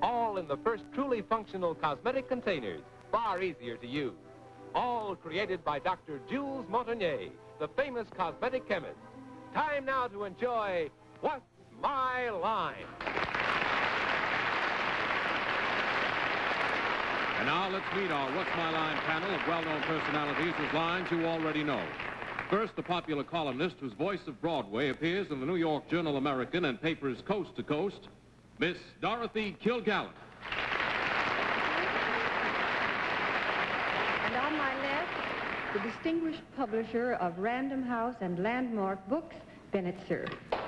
all in the first truly functional cosmetic containers, far easier to use. All created by Dr. Jules Montagnier, the famous cosmetic chemist. Time now to enjoy What's My Line? And now let's meet our What's My Line panel of well-known personalities whose lines you already know. First, the popular columnist whose voice of Broadway appears in the New York Journal-American and papers coast to coast, Miss Dorothy Kilgallen. And on my left, the distinguished publisher of Random House and Landmark books, Bennett Cerf. On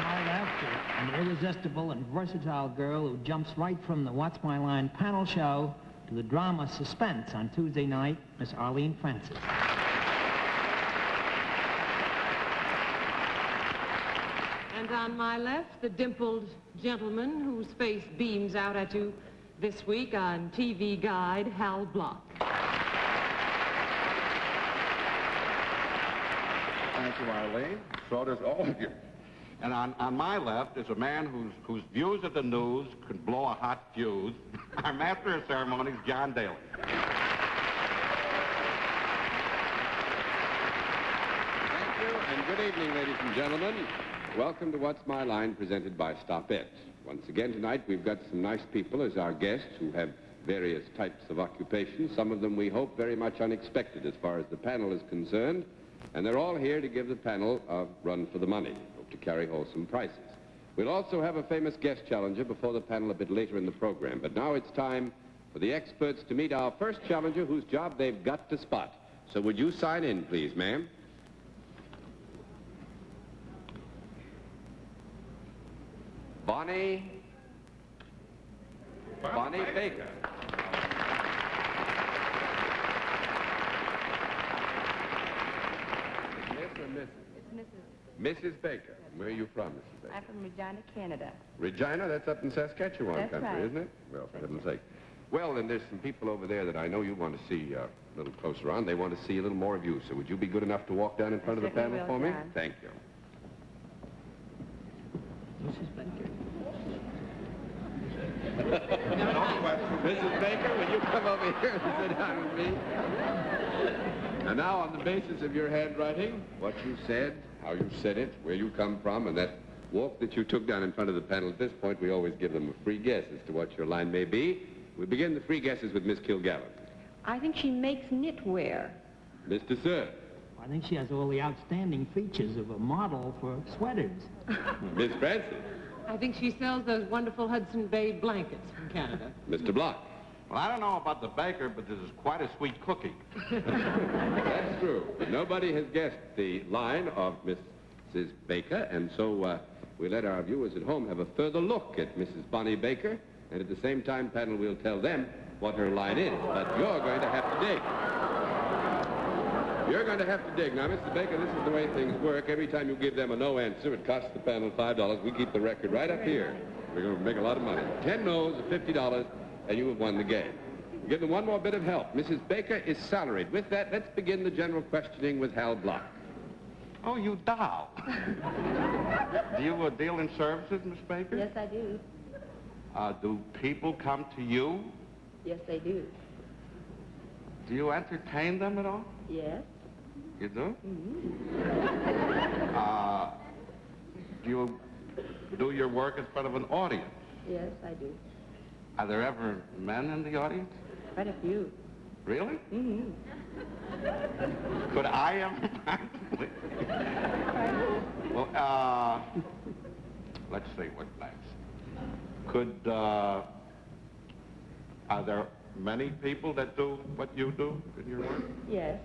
my left, an irresistible and versatile girl who jumps right from the What's My Line panel show to the drama Suspense on Tuesday night, Miss Arlene Francis. And on my left, the dimpled gentleman whose face beams out at you this week on TV Guide, Hal Block. Thank you, Arlene. So does all of you. And on my left is a man whose views of the news could blow a hot fuse. Our master of ceremonies, John Daly. Thank you, and good evening, ladies and gentlemen. Welcome to What's My Line, presented by Stopette. Once again tonight, we've got some nice people as our guests who have various types of occupations, some of them we hope very much unexpected as far as the panel is concerned, and they're all here to give the panel a run for the money, hope to carry wholesome prizes. We'll also have a famous guest challenger before the panel a bit later in the program, but now it's time for the experts to meet our first challenger whose job they've got to spot. So would you sign in, please, ma'am? Bonnie Baker. Miss or Mrs.? It's Mrs. Mrs. Baker. Where are you from, Mrs. Baker? I'm from Regina, Canada. Regina? That's up in Saskatchewan That's country, right. isn't it? Well, for heaven's sake. Well, then there's some people over there that I know you want to see a little closer on. They want to see a little more of you. So would you be good enough to walk down in front of the certainly panel will, for me? John. Thank you. Mrs. Baker. Mrs. Baker, will you come over here and sit down with me? And now, on the basis of your handwriting, what you said, how you said it, where you come from, and that walk that you took down in front of the panel, at this point, we always give them a free guess as to what your line may be. We begin the free guesses with Miss Kilgallen. I think she makes knitwear. Mr. Sir. I think she has all the outstanding features of a model for sweaters. Miss Francis. I think she sells those wonderful Hudson Bay blankets from Canada. Mr. Block. Well, I don't know about the baker, but this is quite a sweet cookie. That's true. But nobody has guessed the line of Mrs. Baker, and so we let our viewers at home have a further look at Mrs. Bonnie Baker, and at the same time, panel, we'll tell them what her line is. But you're going to have to dig. You're going to have to dig. Now, Mr. Baker, this is the way things work. Every time you give them a no answer, it costs the panel $5. We keep the record right up here. We're going to make a lot of money. 10 no's, $50, and you have won the game. Give them one more bit of help. Mrs. Baker is salaried. With that, let's begin the general questioning with Hal Block. Oh, you doll. Do you deal in services, Miss Baker? Yes, I do. Do people come to you? Yes, they do. Do you entertain them at all? Yes. You do? Mm-hmm. Do you do your work in front of an audience? Yes, I do. Are there ever men in the audience? Quite a few. Really? Mm-hmm. Could I ever? Well, let's see what next. Are there many people that do what you do in your work? Yes.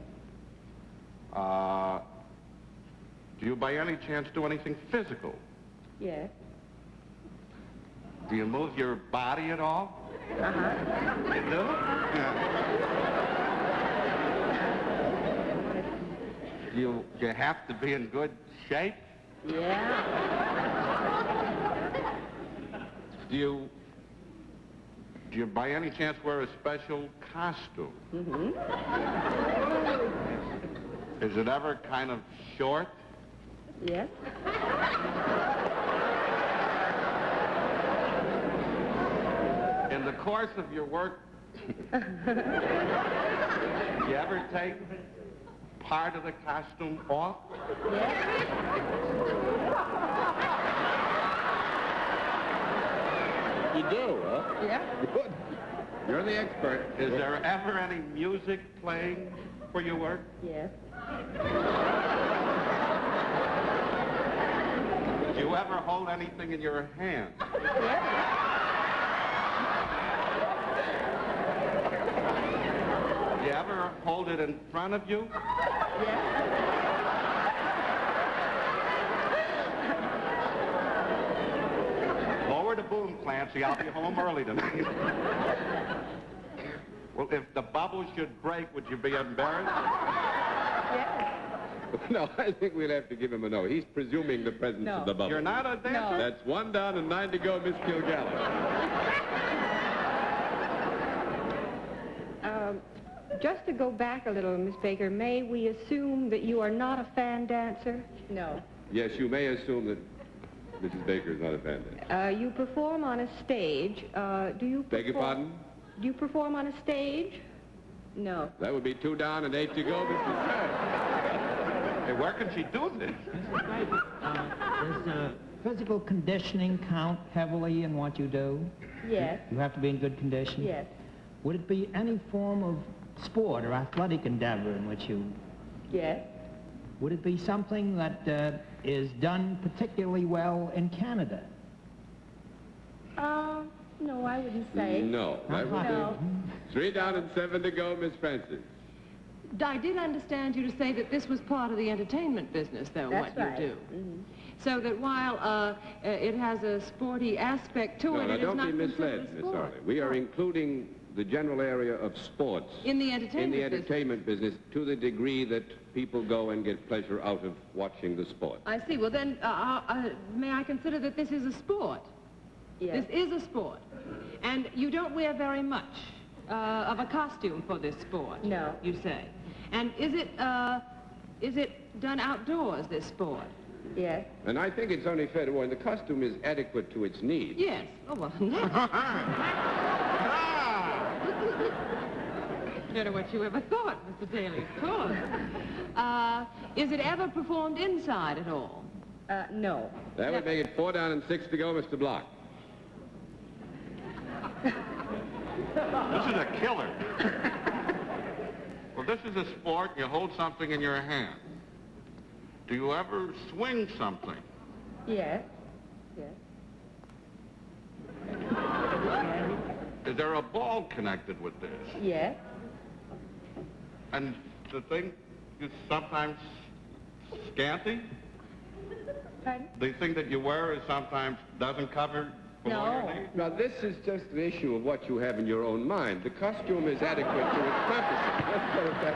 Do you by any chance do anything physical? Yes. Do you move your body at all? Uh-huh. You do? Do you have to be in good shape? Yeah. Do you by any chance wear a special costume? Mm-hmm. Is it ever kind of short? Yes. In the course of your work, you ever take part of the costume off? You do, huh? Yeah. Good. You're the expert. Is there ever any music playing where you work? Yes. Do you ever hold anything in your hand? Do you ever hold it in front of you? Lower the boom, Clancy. I'll be home early tonight. Well, if the bubble should break, would you be embarrassed? No, I think we'll have to give him a no. He's presuming the presence of the bubble. You're not a dancer? That's 1 down and 9 to go, Miss Kilgallen. Just to go back a little, Miss Baker, may we assume that you are not a fan dancer? No. Yes, you may assume that Mrs. Baker is not a fan dancer. You perform on a stage. Do you Beg your pardon? Do you perform on a stage? No. That would be 2 down and 8 to go, Mr. Smith. Hey, where can she do this? Does physical conditioning count heavily in what you do? Yes. You have to be in good condition? Yes. Would it be any form of sport or athletic endeavor in which you... Yes. Would it be something that is done particularly well in Canada? No, I wouldn't say. No. That would No. be 3 down and 7 to go, Miss Francis. I did understand you to say that this was part of the entertainment business, though, That's what right. you do. So that while it has a sporty aspect to No, it, now it is don't not be misled, considered Miss sport. Harley. We are including the general area of sports In the entertainment business. entertainment business to the degree that people go and get pleasure out of watching the sport. I see. Well, then, may I consider that this is a sport? Yes. This is a sport. And you don't wear very much of a costume for this sport. No. You say. And is it done outdoors, this sport? Yes. And I think it's only fair to warn the costume is adequate to its needs. Yes. Oh, well, I don't know what you ever thought, Mr. Daly, of course. Is it ever performed inside at all? No. That would make it 4 down and 6 to go, Mr. Block. This is a killer. Well, this is a sport. You hold something in your hand. Do you ever swing something? Yes. Yes. Is there a ball connected with this? Yes. And the thing is sometimes scanty? Pardon? The thing that you wear is sometimes doesn't cover below your No. knee? Now, this is just an issue of what you have in your own mind. The costume is adequate to its purposes. Let's go with that.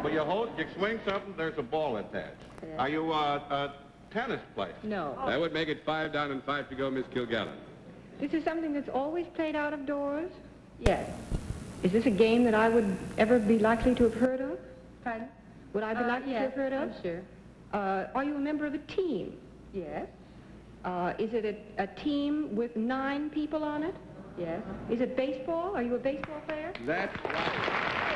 Well, you swing something, there's a ball attached. Yeah. Are you a tennis player? No. That would make it 5 down and 5 to go, Miss Kilgallen. This is something that's always played out of doors? Yes. Is this a game that I would ever be likely to have heard of? Pardon? Would I be likely to have heard of? I'm sure. Are you a member of a team? Yes. Is it a team with 9 people on it? Yes. Is it baseball? Are you a baseball player? That's right.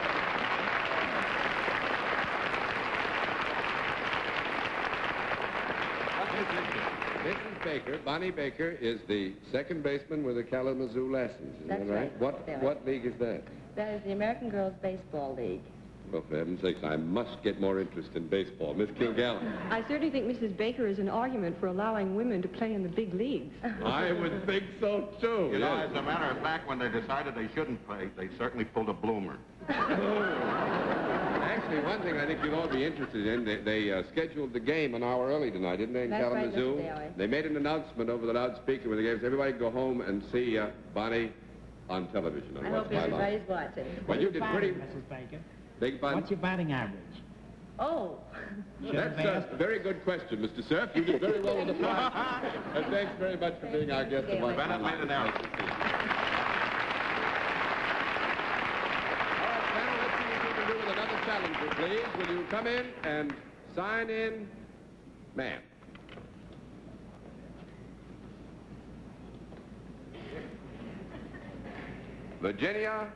Mrs. Baker, Bonnie Baker, is the second baseman with the Kalamazoo Lassens. Is That's that right? right. What league is that? That is the American Girls Baseball League. Well, for heaven's sakes, I must get more interest in baseball. Miss Kilgallen. I certainly think Mrs. Baker is an argument for allowing women to play in the big leagues. I would think so, too. You know, yes. as a matter of fact, when they decided they shouldn't play, they certainly pulled a bloomer. Actually, one thing I think you'll all be interested in, they scheduled the game an hour early tonight, didn't they, in That's right, Kalamazoo? Mr. Daly. They made an announcement over the loudspeaker when the game said, everybody go home and see Bonnie on television. On I What's hope My Line. everybody's watching. Well, you did pretty... Mrs. Baker. Beg your pardon? What's your batting average? Oh. That's a very good question, Mr. Cerf. You did very well with the prize. And thanks very much for being our guest of What's My Bennett Line. made an error. All right, panel, let's see what you can do with another challenger, please. Will you come in and sign in, ma'am? Virginia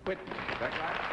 Whitney. Is that right?